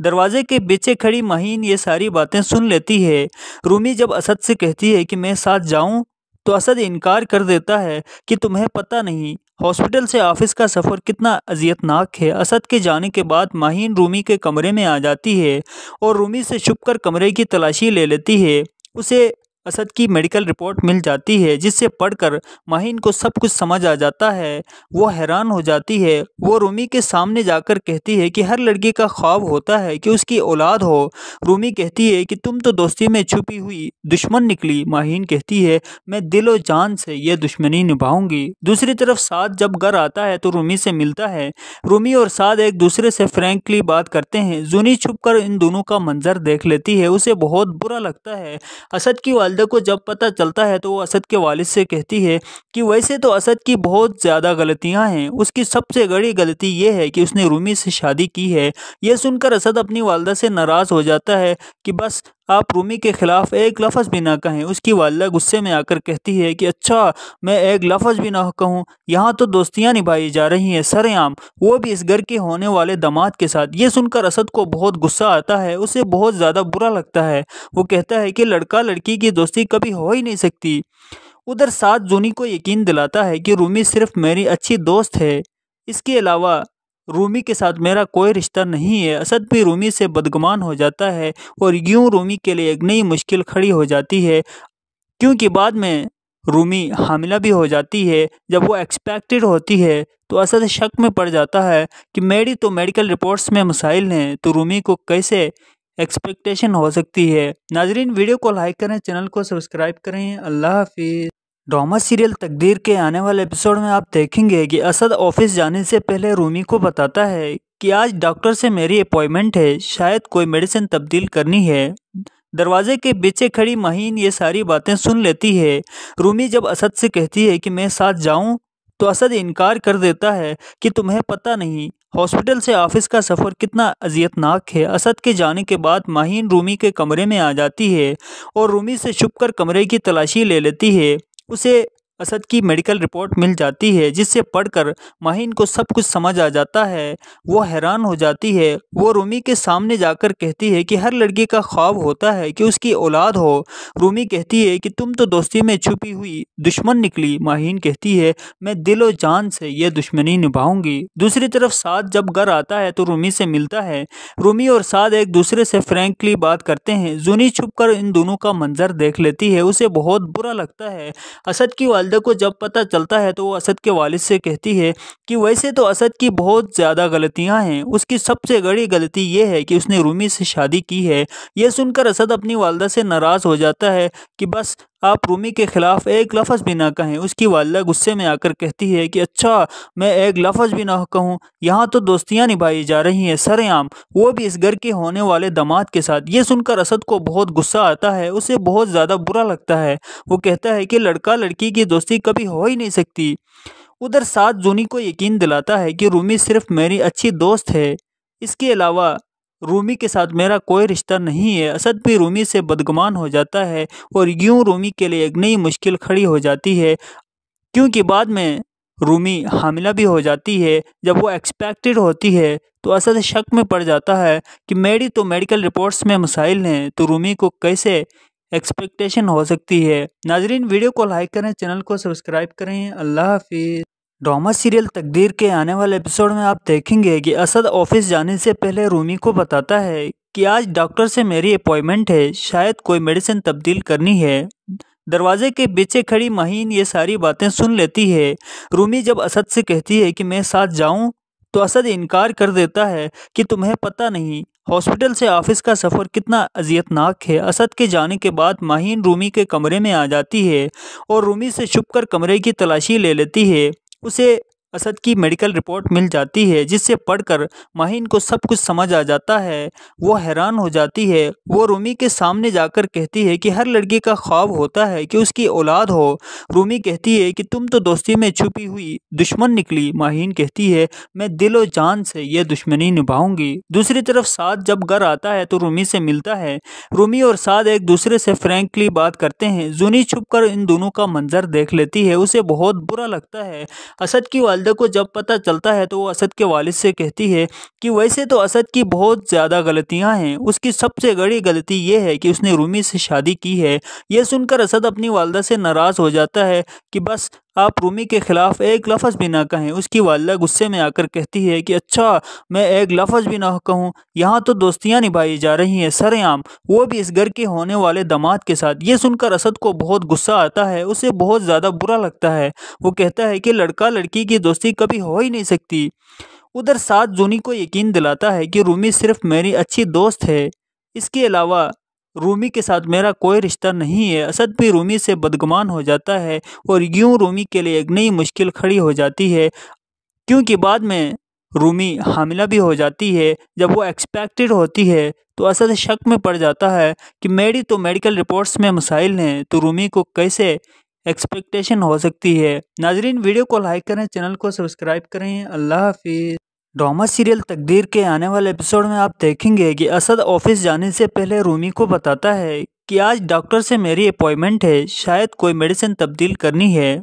दरवाजे के पीछे खड़ी महीन ये सारी बातें सुन लेती है। रूमी जब असद से कहती है कि मैं साथ जाऊं, तो असद इनकार कर देता है कि तुम्हें पता नहीं हॉस्पिटल से ऑफिस का सफ़र कितना अजियतनाक है। असद के जाने के बाद माहीन रूमी के कमरे में आ जाती है और रूमी से छुपकर कमरे की तलाशी ले लेती है। उसे असद की मेडिकल रिपोर्ट मिल जाती है, जिसे पढ़कर माहीन को सब कुछ समझ आ जाता है। वो हैरान हो जाती है। वो रूमी के सामने जाकर कहती है कि हर लड़की का ख्वाब होता है कि उसकी औलाद हो। रूमी कहती है कि तुम तो दोस्ती में छुपी हुई दुश्मन निकली। माहीन कहती है, मैं दिलो जान से ये दुश्मनी निभाऊंगी। दूसरी तरफ साद जब घर आता है तो रूमी से मिलता है। रूमी और साद एक दूसरे से फ्रैंकली बात करते हैं। जूनी छुपकर इन दोनों का मंजर देख लेती है। उसे बहुत बुरा लगता है। असद की वालिदा को जब पता चलता है तो वो असद के वालिद से कहती है कि वैसे तो असद की बहुत ज़्यादा गलतियां हैं। उसकी सबसे बड़ी गलती ये है कि उसने रूमी से शादी की है। यह सुनकर असद अपनी वालिदा से नाराज़ हो जाता है कि बस आप रूमी के खिलाफ एक लफ्ज़ भी ना कहें। उसकी वालिदा गुस्से में आकर कहती है कि अच्छा, मैं एक लफ्ज़ भी ना कहूँ? यहाँ तो दोस्तियाँ निभाई जा रही हैं सरेआम, वो भी इस घर के होने वाले दामाद के साथ। ये सुनकर असद को बहुत गुस्सा आता है। उसे बहुत ज़्यादा बुरा लगता है। वो कहता है कि लड़का लड़की की दोस्ती कभी हो ही नहीं सकती। उधर साथ जूनी को यकीन दिलाता है कि रूमी सिर्फ मेरी अच्छी दोस्त है, इसके अलावा रूमी के साथ मेरा कोई रिश्ता नहीं है। असद भी रूमी से बदगुमान हो जाता है और यूं रूमी के लिए एक नई मुश्किल खड़ी हो जाती है, क्योंकि बाद में रूमी हामिला भी हो जाती है। जब वो एक्सपेक्टेड होती है तो असद शक में पड़ जाता है कि मेरी तो मेडिकल रिपोर्ट्स में मसाइल हैं, तो रूमी को कैसे एक्सपेक्टेशन हो सकती है। नाजरीन, वीडियो को लाइक करें, चैनल को सब्सक्राइब करें। अल्लाह हाफिज़। ड्रामा सीरियल तकदीर के आने वाले एपिसोड में आप देखेंगे कि असद ऑफिस जाने से पहले रूमी को बताता है कि आज डॉक्टर से मेरी अपॉइंटमेंट है, शायद कोई मेडिसिन तब्दील करनी है। दरवाजे के पीछे खड़ी माहीन ये सारी बातें सुन लेती है। रूमी जब असद से कहती है कि मैं साथ जाऊं, तो असद इनकार कर देता है कि तुम्हें पता नहीं हॉस्पिटल से ऑफिस का सफ़र कितना अजियतनाक है। असद के जाने के बाद माहीन रूमी के कमरे में आ जाती है और रूमी से छुपकर कमरे की तलाशी ले लेती है। उसे असद की मेडिकल रिपोर्ट मिल जाती है, जिसे पढ़कर माहीन को सब कुछ समझ आ जाता है। वो हैरान हो जाती है। वो रूमी के सामने जाकर कहती है कि हर लड़की का ख्वाब होता है कि उसकी औलाद हो। रूमी कहती है कि तुम तो दोस्ती में छुपी हुई दुश्मन निकली। माहीन कहती है, मैं दिलो जान से ये दुश्मनी निभाऊंगी। दूसरी तरफ साद जब घर आता है तो रूमी से मिलता है। रूमी और साद एक दूसरे से फ्रैंकली बात करते हैं। जूनी छुपकर इन दोनों का मंजर देख लेती है। उसे बहुत बुरा लगता है। असद की वालिदा को जब पता चलता है तो वो असद के वालिद से कहती है कि वैसे तो असद की बहुत ज़्यादा गलतियां हैं। उसकी सबसे बड़ी गलती ये है कि उसने रूमी से शादी की है। यह सुनकर असद अपनी वालिदा से नाराज़ हो जाता है कि बस आप रूमी के खिलाफ एक लफ्ज़ भी ना कहें। उसकी वालिदा गुस्से में आकर कहती है कि अच्छा, मैं एक लफ्ज़ भी ना कहूँ? यहाँ तो दोस्तियाँ निभाई जा रही हैं सरेआम, वो भी इस घर के होने वाले दामाद के साथ। ये सुनकर असद को बहुत गुस्सा आता है। उसे बहुत ज़्यादा बुरा लगता है। वो कहता है कि लड़का लड़की की दोस्ती कभी हो ही नहीं सकती। उधर साथ जूनी को यकीन दिलाता है कि रूमी सिर्फ मेरी अच्छी दोस्त है, इसके अलावा रूमी के साथ मेरा कोई रिश्ता नहीं है। असद भी रूमी से बदगुमान हो जाता है और यूं रूमी के लिए एक नई मुश्किल खड़ी हो जाती है, क्योंकि बाद में रूमी हामिला भी हो जाती है। जब वो एक्सपेक्टेड होती है तो असद शक में पड़ जाता है कि मेरी तो मेडिकल रिपोर्ट्स में मसाइल हैं, तो रूमी को कैसे एक्सपेक्टेशन हो सकती है। नाजरीन, वीडियो को लाइक करें, चैनल को सब्सक्राइब करें। अल्लाह हाफिज़। ड्रामा सीरियल तकदीर के आने वाले एपिसोड में आप देखेंगे कि असद ऑफिस जाने से पहले रूमी को बताता है कि आज डॉक्टर से मेरी अपॉइंटमेंट है, शायद कोई मेडिसिन तब्दील करनी है। दरवाजे के पीछे खड़ी माहीन ये सारी बातें सुन लेती है। रूमी जब असद से कहती है कि मैं साथ जाऊं, तो असद इनकार कर देता है कि तुम्हें पता नहीं हॉस्पिटल से ऑफिस का सफ़र कितना अजियतनाक है। असद के जाने के बाद माहीन रूमी के कमरे में आ जाती है और रूमी से छुपकर कमरे की तलाशी ले लेती है। उसे असद की मेडिकल रिपोर्ट मिल जाती है, जिसे पढ़कर माहीन को सब कुछ समझ आ जाता है। वो हैरान हो जाती है। वो रूमी के सामने जाकर कहती है कि हर लड़की का ख्वाब होता है कि उसकी औलाद हो। रूमी कहती है कि तुम तो दोस्ती में छुपी हुई दुश्मन निकली। माहीन कहती है, मैं दिलो जान से ये दुश्मनी निभाऊंगी। दूसरी तरफ साद जब घर आता है तो रूमी से मिलता है। रूमी और साद एक दूसरे से फ्रैंकली बात करते हैं। जूनी छुपकर इन दोनों का मंजर देख लेती है। उसे बहुत बुरा लगता है। असद की वालिदा को जब पता चलता है तो वो असद के वालिद से कहती है कि वैसे तो असद की बहुत ज़्यादा गलतियां हैं। उसकी सबसे बड़ी गलती ये है कि उसने रूमी से शादी की है। यह सुनकर असद अपनी वालिदा से नाराज़ हो जाता है कि बस आप रूमी के खिलाफ एक लफ्ज़ भी ना कहें। उसकी वालिदा गुस्से में आकर कहती है कि अच्छा मैं एक लफ्ज़ भी ना कहूँ, यहाँ तो दोस्तियाँ निभाई जा रही हैं सरेआम, वो भी इस घर के होने वाले दामाद के साथ। ये सुनकर असद को बहुत गुस्सा आता है, उसे बहुत ज़्यादा बुरा लगता है। वो कहता है कि लड़का लड़की की दोस्ती कभी हो ही नहीं सकती। उधर साथ जूनी को यकीन दिलाता है कि रूमी सिर्फ मेरी अच्छी दोस्त है, इसके अलावा रूमी के साथ मेरा कोई रिश्ता नहीं है। असद भी रूमी से बदगुमान हो जाता है और यूं रूमी के लिए एक नई मुश्किल खड़ी हो जाती है, क्योंकि बाद में रूमी हामिला भी हो जाती है। जब वो एक्सपेक्टेड होती है तो असद शक में पड़ जाता है कि मेरी तो मेडिकल रिपोर्ट्स में मसाइल हैं, तो रूमी को कैसे एक्सपेक्टेशन हो सकती है। नाजरीन, वीडियो को लाइक करें, चैनल को सब्सक्राइब करें। अल्लाह हाफिज़। ड्रामा सीरियल तकदीर के आने वाले एपिसोड में आप देखेंगे कि असद ऑफिस जाने से पहले रूमी को बताता है कि आज डॉक्टर से मेरी अपॉइंटमेंट है, शायद कोई मेडिसिन तब्दील करनी है।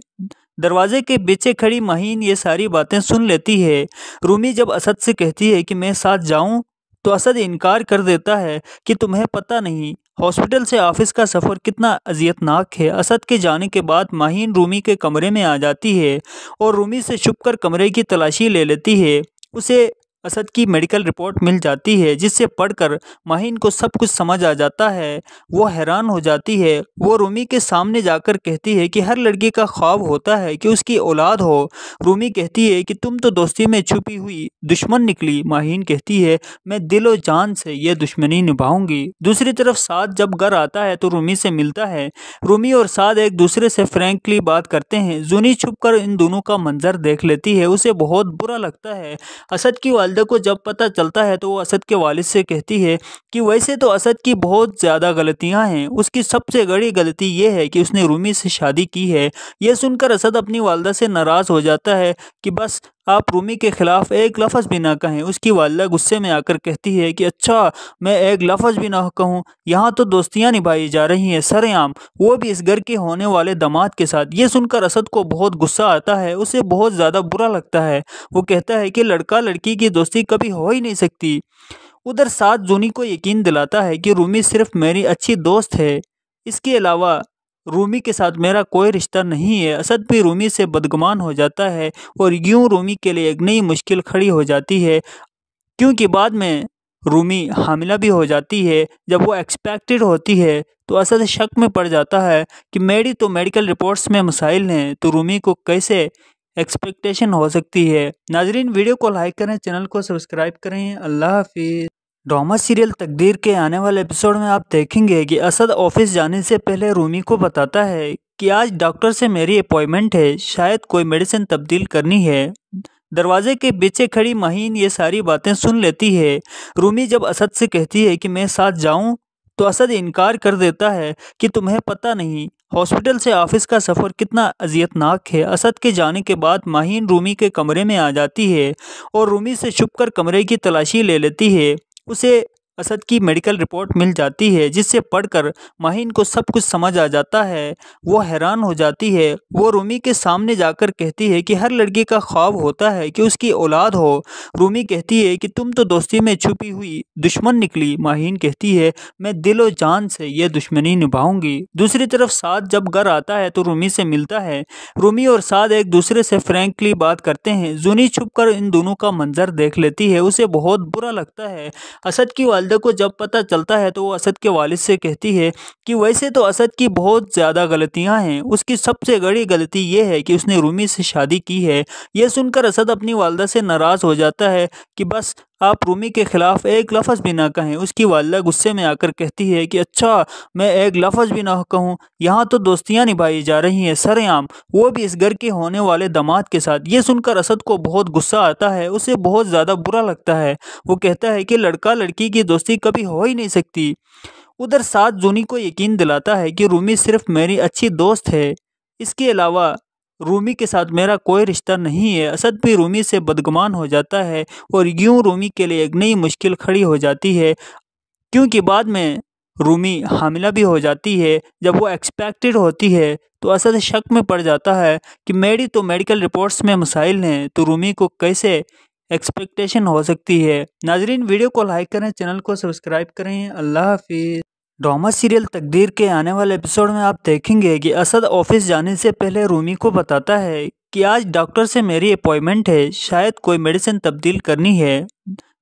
दरवाजे के पीछे खड़ी महीन ये सारी बातें सुन लेती है। रूमी जब असद से कहती है कि मैं साथ जाऊं, तो असद इनकार कर देता है कि तुम्हें पता नहीं हॉस्पिटल से ऑफिस का सफ़र कितना अजियतनाक है। असद के जाने के बाद माहीन रूमी के कमरे में आ जाती है और रूमी से छुपकर कमरे की तलाशी ले लेती है। उसे असद की मेडिकल रिपोर्ट मिल जाती है, जिससे पढ़कर माहीन को सब कुछ समझ आ जाता है। वो हैरान हो जाती है। वो रूमी के सामने जाकर कहती है कि हर लड़की का ख्वाब होता है कि उसकी औलाद हो। रूमी कहती है कि तुम तो दोस्ती में छुपी हुई दुश्मन निकली। माहीन कहती है मैं दिलो जान से ये दुश्मनी निभाऊंगी। दूसरी तरफ साद जब घर आता है तो रूमी से मिलता है। रूमी और साद एक दूसरे से फ्रैंकली बात करते हैं। जूनी छुपकर इन दोनों का मंजर देख लेती है, उसे बहुत बुरा लगता है। असद की वालिदा को जब पता चलता है तो वो असद के वालिद से कहती है कि वैसे तो असद की बहुत ज़्यादा गलतियां हैं, उसकी सबसे बड़ी गलती ये है कि उसने रूमी से शादी की है। यह सुनकर असद अपनी वालिदा से नाराज़ हो जाता है कि बस आप रूमी के खिलाफ एक लफ्ज़ भी ना कहें। उसकी वालिदा गुस्से में आकर कहती है कि अच्छा मैं एक लफ्ज़ भी ना कहूँ, यहाँ तो दोस्तियाँ निभाई जा रही हैं सरेआम, वो भी इस घर के होने वाले दामाद के साथ। ये सुनकर असद को बहुत गुस्सा आता है, उसे बहुत ज़्यादा बुरा लगता है। वो कहता है कि लड़का लड़की की दोस्ती कभी हो ही नहीं सकती। उधर साथ जूनी को यकीन दिलाता है कि रूमी सिर्फ मेरी अच्छी दोस्त है, इसके अलावा रूमी के साथ मेरा कोई रिश्ता नहीं है। असद भी रूमी से बदगुमान हो जाता है और यूं रूमी के लिए एक नई मुश्किल खड़ी हो जाती है, क्योंकि बाद में रूमी हामिला भी हो जाती है। जब वो एक्सपेक्टेड होती है तो असद शक में पड़ जाता है कि मेरी तो मेडिकल रिपोर्ट्स में मसाइल हैं, तो रूमी को कैसे एक्सपेक्टेशन हो सकती है। नाजरीन, वीडियो को लाइक करें, चैनल को सब्सक्राइब करें। अल्लाह हाफिज़। ड्रामा सीरियल तकदीर के आने वाले एपिसोड में आप देखेंगे कि असद ऑफिस जाने से पहले रूमी को बताता है कि आज डॉक्टर से मेरी अपॉइंटमेंट है, शायद कोई मेडिसिन तब्दील करनी है। दरवाजे के पीछे खड़ी महीन ये सारी बातें सुन लेती है। रूमी जब असद से कहती है कि मैं साथ जाऊं, तो असद इनकार कर देता है कि तुम्हें पता नहीं हॉस्पिटल से ऑफिस का सफ़र कितना अजियतनाक है। असद के जाने के बाद माहीन रूमी के कमरे में आ जाती है और रूमी से छुपकर कमरे की तलाशी ले लेती है। उसे असद की मेडिकल रिपोर्ट मिल जाती है, जिससे पढ़कर माहीन को सब कुछ समझ आ जाता है। वो हैरान हो जाती है। वो रूमी के सामने जाकर कहती है कि हर लड़की का ख्वाब होता है कि उसकी औलाद हो। रूमी कहती है कि तुम तो दोस्ती में छुपी हुई दुश्मन निकली। माहीन कहती है मैं दिलो जान से ये दुश्मनी निभाऊंगी। दूसरी तरफ साद जब घर आता है तो रूमी से मिलता है। रूमी और साद एक दूसरे से फ्रैंकली बात करते हैं। जूनी छुपकर इन दोनों का मंजर देख लेती है, उसे बहुत बुरा लगता है। असद की वालिदा को जब पता चलता है तो वो असद के वालिद से कहती है कि वैसे तो असद की बहुत ज़्यादा गलतियां हैं, उसकी सबसे बड़ी गलती ये है कि उसने रूमी से शादी की है। यह सुनकर असद अपनी वालिदा से नाराज़ हो जाता है कि बस आप रूमी के खिलाफ एक लफ्ज़ भी ना कहें। उसकी वालिदा गुस्से में आकर कहती है कि अच्छा मैं एक लफ्ज़ भी ना कहूँ, यहाँ तो दोस्तियाँ निभाई जा रही हैं सरेआम, वो भी इस घर के होने वाले दामाद के साथ। ये सुनकर असद को बहुत गुस्सा आता है, उसे बहुत ज़्यादा बुरा लगता है। वो कहता है कि लड़का लड़की की दोस्ती कभी हो ही नहीं सकती। उधर साथ जूनी को यकीन दिलाता है कि रूमी सिर्फ मेरी अच्छी दोस्त है, इसके अलावा रूमी के साथ मेरा कोई रिश्ता नहीं है। असद भी रूमी से बदगुमान हो जाता है और यूं रूमी के लिए एक नई मुश्किल खड़ी हो जाती है, क्योंकि बाद में रूमी हामिला भी हो जाती है। जब वो एक्सपेक्टेड होती है तो असद शक में पड़ जाता है कि मेरी तो मेडिकल रिपोर्ट्स में मसाइल हैं, तो रूमी को कैसे एक्सपेक्टेशन हो सकती है। नाजरीन, वीडियो को लाइक करें, चैनल को सब्सक्राइब करें। अल्लाह हाफिज़। ड्रामा सीरियल तकदीर के आने वाले एपिसोड में आप देखेंगे कि असद ऑफिस जाने से पहले रूमी को बताता है कि आज डॉक्टर से मेरी अपॉइंटमेंट है, शायद कोई मेडिसिन तब्दील करनी है।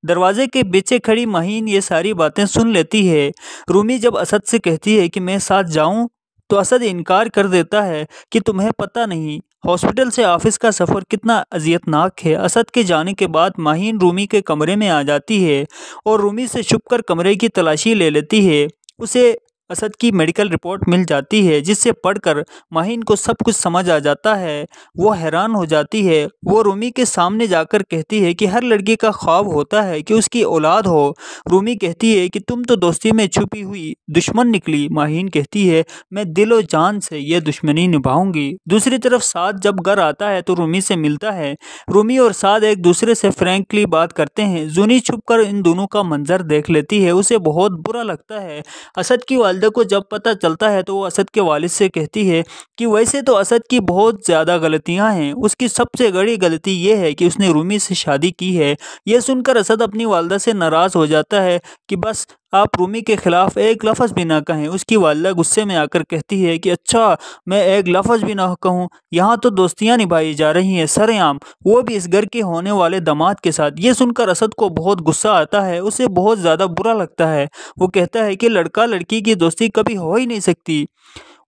दरवाजे के पीछे खड़ी महीन ये सारी बातें सुन लेती है। रूमी जब असद से कहती है कि मैं साथ जाऊं, तो असद इनकार कर देता है कि तुम्हें पता नहीं हॉस्पिटल से ऑफिस का सफ़र कितना अजियतनाक है। असद के जाने के बाद माहीन रूमी के कमरे में आ जाती है और रूमी से छुपकर कमरे की तलाशी ले लेती है। उसे असद की मेडिकल रिपोर्ट मिल जाती है, जिससे पढ़कर माहीन को सब कुछ समझ आ जाता है। वो हैरान हो जाती है। वो रूमी के सामने जाकर कहती है कि हर लड़की का ख्वाब होता है कि उसकी औलाद हो। रूमी कहती है कि तुम तो दोस्ती में छुपी हुई दुश्मन निकली। माहीन कहती है मैं दिलो जान से ये दुश्मनी निभाऊंगी। दूसरी तरफ साद जब घर आता है तो रूमी से मिलता है। रूमी और साद एक दूसरे से फ्रैंकली बात करते हैं। जूनी छुपकर इन दोनों का मंजर देख लेती है। उसे बहुत बुरा लगता है। असद की वालिदा को जब पता चलता है तो वो असद के वालिद से कहती है कि वैसे तो असद की बहुत ज़्यादा गलतियां हैं। उसकी सबसे बड़ी गलती ये है कि उसने रूमी से शादी की है। यह सुनकर असद अपनी वालिदा से नाराज़ हो जाता है कि बस आप रूमी के खिलाफ एक लफ्ज़ भी ना कहें। उसकी वालिदा गुस्से में आकर कहती है कि अच्छा, मैं एक लफ्ज़ भी ना कहूँ, यहाँ तो दोस्तियाँ निभाई जा रही हैं सरेआम, वो भी इस घर के होने वाले दामाद के साथ। ये सुनकर असद को बहुत गुस्सा आता है। उसे बहुत ज़्यादा बुरा लगता है। वो कहता है कि लड़का लड़की की दोस्ती कभी हो ही नहीं सकती।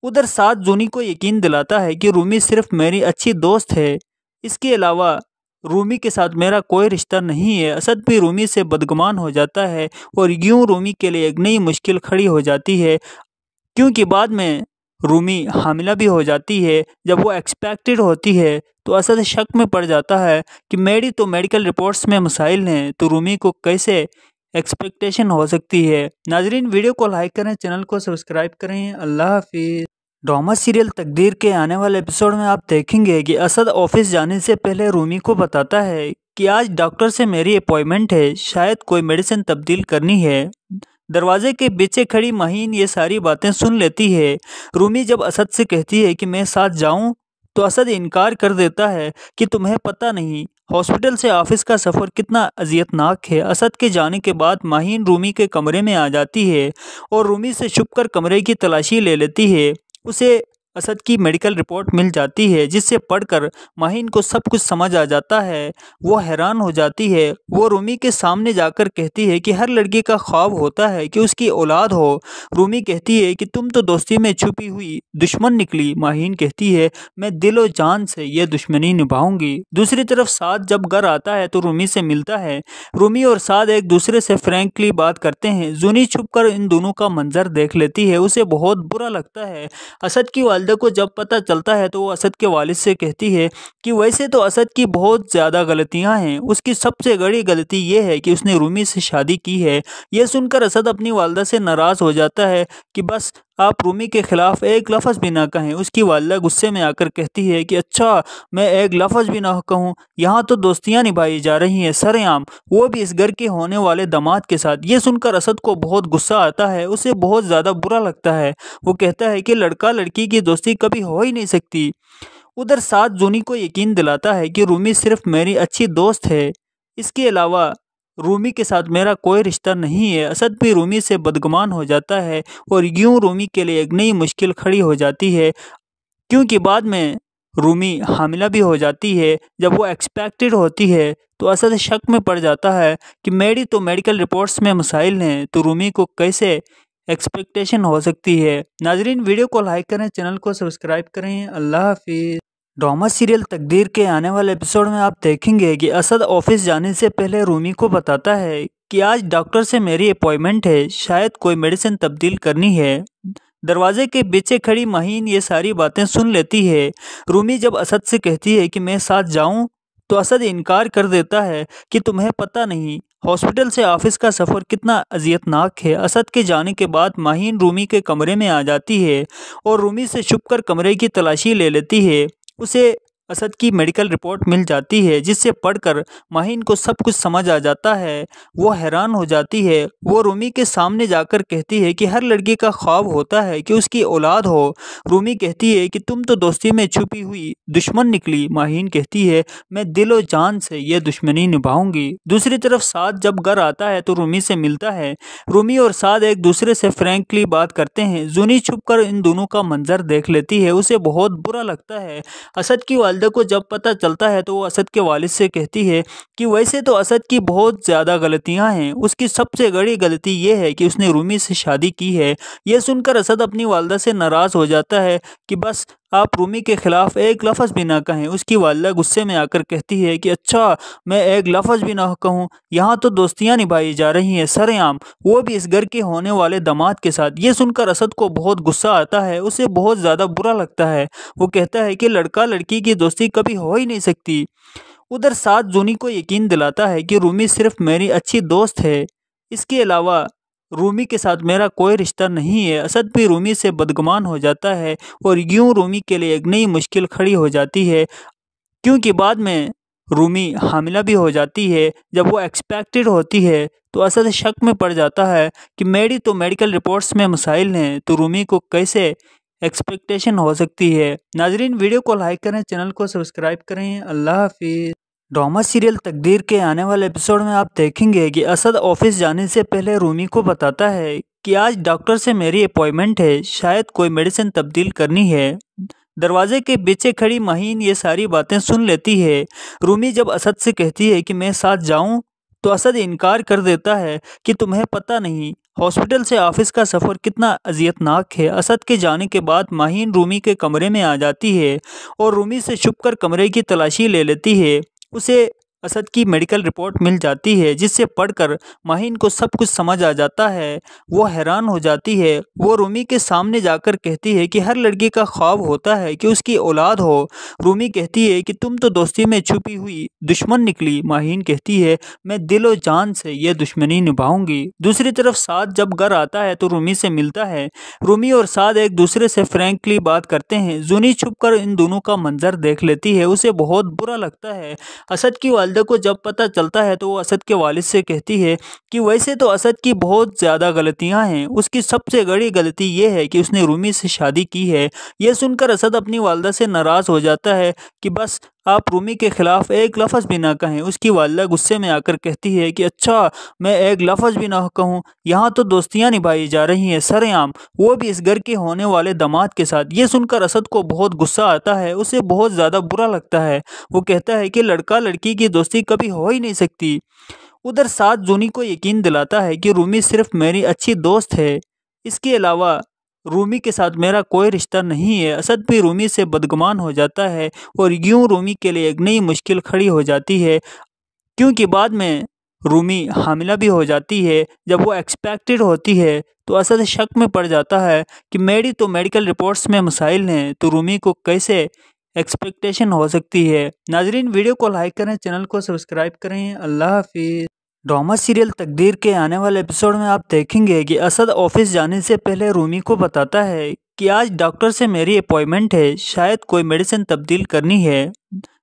उधर साथ जूनी को यकीन दिलाता है कि रूमी सिर्फ मेरी अच्छी दोस्त है, इसके अलावा रूमी के साथ मेरा कोई रिश्ता नहीं है। असद भी रूमी से बदगुमान हो जाता है और यूं रूमी के लिए एक नई मुश्किल खड़ी हो जाती है, क्योंकि बाद में रूमी हामिला भी हो जाती है। जब वो एक्सपेक्टेड होती है तो असद शक में पड़ जाता है कि मेरी तो मेडिकल रिपोर्ट्स में मसाइल हैं, तो रूमी को कैसे एक्सपेक्टेशन हो सकती है। नाजरीन, वीडियो को लाइक करें, चैनल को सब्सक्राइब करें। अल्लाह हाफिज़। ड्रामा सीरियल तकदीर के आने वाले एपिसोड में आप देखेंगे कि असद ऑफिस जाने से पहले रूमी को बताता है कि आज डॉक्टर से मेरी अपॉइंटमेंट है, शायद कोई मेडिसिन तब्दील करनी है। दरवाजे के पीछे खड़ी महीन ये सारी बातें सुन लेती है। रूमी जब असद से कहती है कि मैं साथ जाऊं, तो असद इनकार कर देता है कि तुम्हें पता नहीं हॉस्पिटल से ऑफिस का सफ़र कितना अजियतनाक है। असद के जाने के बाद माहीन रूमी के कमरे में आ जाती है और रूमी से छुपकर कमरे की तलाशी ले लेती है। उसे असद की मेडिकल रिपोर्ट मिल जाती है, जिससे पढ़कर माहीन को सब कुछ समझ आ जाता है। वो हैरान हो जाती है। वो रूमी के सामने जाकर कहती है कि हर लड़की का ख्वाब होता है कि उसकी औलाद हो। रूमी कहती है कि तुम तो दोस्ती में छुपी हुई दुश्मन निकली। माहीन कहती है मैं दिलो जान से ये दुश्मनी निभाऊंगी। दूसरी तरफ साद जब घर आता है तो रूमी से मिलता है। रूमी और साद एक दूसरे से फ्रैंकली बात करते हैं। जूनी छुपकर इन दोनों का मंजर देख लेती है। उसे बहुत बुरा लगता है। असद की वालिदा को जब पता चलता है तो वो असद के वालिद से कहती है कि वैसे तो असद की बहुत ज़्यादा गलतियां हैं। उसकी सबसे बड़ी गलती ये है कि उसने रूमी से शादी की है। यह सुनकर असद अपनी वालिदा से नाराज़ हो जाता है कि बस आप रूमी के खिलाफ एक लफ्ज़ भी ना कहें। उसकी वालिदा गुस्से में आकर कहती है कि अच्छा, मैं एक लफ्ज़ भी ना कहूँ, यहाँ तो दोस्तियाँ निभाई जा रही हैं सरेआम, वो भी इस घर के होने वाले दामाद के साथ। ये सुनकर असद को बहुत गुस्सा आता है। उसे बहुत ज़्यादा बुरा लगता है। वो कहता है कि लड़का लड़की की दोस्ती कभी हो ही नहीं सकती। उधर साथ जूनी को यकीन दिलाता है कि रूमी सिर्फ मेरी अच्छी दोस्त है, इसके अलावा रूमी के साथ मेरा कोई रिश्ता नहीं है। असद भी रूमी से बदगुमान हो जाता है और यूं रूमी के लिए एक नई मुश्किल खड़ी हो जाती है, क्योंकि बाद में रूमी हामिला भी हो जाती है। जब वो एक्सपेक्टेड होती है तो असद शक में पड़ जाता है कि मेरी तो मेडिकल रिपोर्ट्स में मसाइल हैं, तो रूमी को कैसे एक्सपेक्टेशन हो सकती है। नाजरीन, वीडियो को लाइक करें, चैनल को सब्सक्राइब करें। अल्लाह हाफिज़। ड्रामा सीरियल तकदीर के आने वाले एपिसोड में आप देखेंगे कि असद ऑफिस जाने से पहले रूमी को बताता है कि आज डॉक्टर से मेरी अपॉइंटमेंट है, शायद कोई मेडिसिन तब्दील करनी है। दरवाजे के पीछे खड़ी महीन ये सारी बातें सुन लेती है। रूमी जब असद से कहती है कि मैं साथ जाऊं, तो असद इनकार कर देता है कि तुम्हें पता नहीं हॉस्पिटल से ऑफिस का सफ़र कितना अजियतनाक है। असद के जाने के बाद माहीन रूमी के कमरे में आ जाती है और रूमी से छुपकर कमरे की तलाशी ले लेती है। उसे असद की मेडिकल रिपोर्ट मिल जाती है, जिसे पढ़कर माहीन को सब कुछ समझ आ जाता है। वो हैरान हो जाती है। वो रूमी के सामने जाकर कहती है कि हर लड़की का ख्वाब होता है कि उसकी औलाद हो। रूमी कहती है कि तुम तो दोस्ती में छुपी हुई दुश्मन निकली। माहीन कहती है, मैं दिलो जान से ये दुश्मनी निभाऊंगी। दूसरी तरफ साद जब घर आता है तो रूमी से मिलता है। रूमी और साद एक दूसरे से फ्रैंकली बात करते हैं। जूनी छुपकर इन दोनों का मंजर देख लेती है। उसे बहुत बुरा लगता है। असद की वालिदा को जब पता चलता है तो वो असद के वालिद से कहती है कि वैसे तो असद की बहुत ज़्यादा गलतियां हैं। उसकी सबसे बड़ी गलती ये है कि उसने रूमी से शादी की है। यह सुनकर असद अपनी वालिदा से नाराज़ हो जाता है कि बस आप रूमी के खिलाफ एक लफ्ज़ भी ना कहें। उसकी वालिदा गुस्से में आकर कहती है कि अच्छा, मैं एक लफ्ज़ भी ना कहूँ? यहाँ तो दोस्तियाँ निभाई जा रही हैं सरेआम, वो भी इस घर के होने वाले दामाद के साथ। ये सुनकर असद को बहुत गुस्सा आता है। उसे बहुत ज़्यादा बुरा लगता है। वो कहता है कि लड़का लड़की की दोस्ती कभी हो ही नहीं सकती। उधर साद जूनी को यकीन दिलाता है कि रूमी सिर्फ मेरी अच्छी दोस्त है, इसके अलावा रूमी के साथ मेरा कोई रिश्ता नहीं है। असद भी रूमी से बदगुमान हो जाता है और यूं रूमी के लिए एक नई मुश्किल खड़ी हो जाती है, क्योंकि बाद में रूमी हामिला भी हो जाती है। जब वो एक्सपेक्टेड होती है तो असद शक में पड़ जाता है कि मेरी तो मेडिकल रिपोर्ट्स में मसाइल हैं, तो रूमी को कैसे एक्सपेक्टेशन हो सकती है। नाजरीन, वीडियो को लाइक करें, चैनल को सब्सक्राइब करें। अल्लाह हाफिज़। ड्रामा सीरियल तकदीर के आने वाले एपिसोड में आप देखेंगे कि असद ऑफिस जाने से पहले रूमी को बताता है कि आज डॉक्टर से मेरी अपॉइंटमेंट है, शायद कोई मेडिसिन तब्दील करनी है। दरवाजे के पीछे खड़ी माहीन ये सारी बातें सुन लेती है। रूमी जब असद से कहती है कि मैं साथ जाऊं, तो असद इनकार कर देता है कि तुम्हें पता नहीं हॉस्पिटल से ऑफिस का सफ़र कितना अजियतनाक है। असद के जाने के बाद माहीन रूमी के कमरे में आ जाती है और रूमी से छुपकर कमरे की तलाशी ले लेती है। उसे असद की मेडिकल रिपोर्ट मिल जाती है, जिसे पढ़कर माहीन को सब कुछ समझ आ जाता है। वो हैरान हो जाती है। वो रूमी के सामने जाकर कहती है कि हर लड़की का ख्वाब होता है कि उसकी औलाद हो। रूमी कहती है कि तुम तो दोस्ती में छुपी हुई दुश्मन निकली। माहीन कहती है, मैं दिलो जान से ये दुश्मनी निभाऊंगी। दूसरी तरफ साद जब घर आता है तो रूमी से मिलता है। रूमी और साद एक दूसरे से फ्रैंकली बात करते हैं। जूनी छुपकर इन दोनों का मंजर देख लेती है। उसे बहुत बुरा लगता है। असद की वालिदा को जब पता चलता है तो वो असद के वालिद से कहती है कि वैसे तो असद की बहुत ज़्यादा गलतियां हैं। उसकी सबसे बड़ी गलती ये है कि उसने रूमी से शादी की है। यह सुनकर असद अपनी वालिदा से नाराज़ हो जाता है कि बस आप रूमी के खिलाफ एक लफ्ज़ भी ना कहें। उसकी वालिदा गुस्से में आकर कहती है कि अच्छा, मैं एक लफ्ज़ भी ना कहूँ? यहाँ तो दोस्तियाँ निभाई जा रही हैं सरेआम, वो भी इस घर के होने वाले दामाद के साथ। ये सुनकर असद को बहुत गुस्सा आता है। उसे बहुत ज़्यादा बुरा लगता है। वो कहता है कि लड़का लड़की की दोस्ती कभी हो ही नहीं सकती। उधर साद जूनी को यकीन दिलाता है कि रूमी सिर्फ मेरी अच्छी दोस्त है, इसके अलावा रूमी के साथ मेरा कोई रिश्ता नहीं है। असद भी रूमी से बदगुमान हो जाता है और यूं रूमी के लिए एक नई मुश्किल खड़ी हो जाती है, क्योंकि बाद में रूमी हामिला भी हो जाती है। जब वो एक्सपेक्टेड होती है तो असद शक में पड़ जाता है कि मेरी तो मेडिकल रिपोर्ट्स में मसाइल हैं, तो रूमी को कैसे एक्सपेक्टेशन हो सकती है। नाजरीन, वीडियो को लाइक करें, चैनल को सब्सक्राइब करें। अल्लाह हाफिज़। ड्रामा सीरियल तकदीर के आने वाले एपिसोड में आप देखेंगे कि असद ऑफिस जाने से पहले रूमी को बताता है कि आज डॉक्टर से मेरी अपॉइंटमेंट है, शायद कोई मेडिसिन तब्दील करनी है।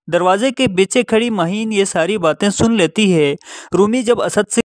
दरवाजे के पीछे खड़ी माहीन ये सारी बातें सुन लेती है। रूमी जब असद से